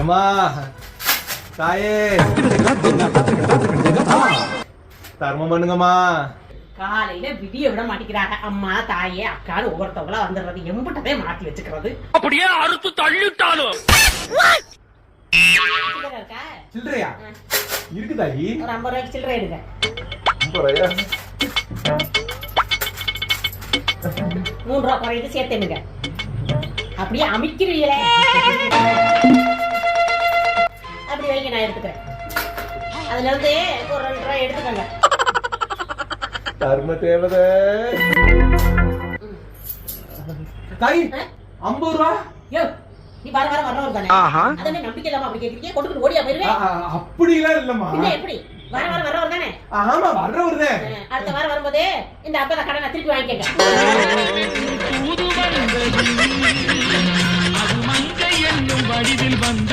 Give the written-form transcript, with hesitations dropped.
அம்மா தாயே தர்மம் பண்ணுங்கம்மா. காலையில விடிய விட மாட்டேங்கிறாங்க. அம்மா தாயே அக்கான்னு ஒவ்வொருத்தவங்களா வந்துடுறது, எம்பிட்டதே மாட்டி வச்சுக்கிறது. அப்படியே அறுத்து தள்ளிட்டாலும் சில்லறையா இருக்குதாயி? ஒரு 50 ரூபாய்க்கு சில்லறை எடுங்க. 50 ரூபாயா? 3 ரூபா குறையிட்டு சேர்த்துனுங்க. அப்படியே அமைக்கிறீங்களே, அப்படி வைங்க, நான் எடுத்துக்கிறேன். அதுல இருந்து ஒரு 2 ரூபாய் எடுத்துக்கோங்க. தர்ம தேவதை தாய் 50 ரூபா. யோ, நீ வர வர வர்றவர் தானே, அதே நம்பிக்கை இல்லாம அப்படி கேக்குறீங்க. கொண்டுட்டு ஓடியா போயிருவேன். அப்படிலாம் இல்லம்மா. என்ன எப்படி வர வர வர்றவர் தானே? ஆமா வர்றவர் தான். அடுத்த வாரம் வரும்போது இந்த 50 கடனை திருப்பி வாங்கிக்கங்க. அது மங்கை என்னும் வடிவில் வந்து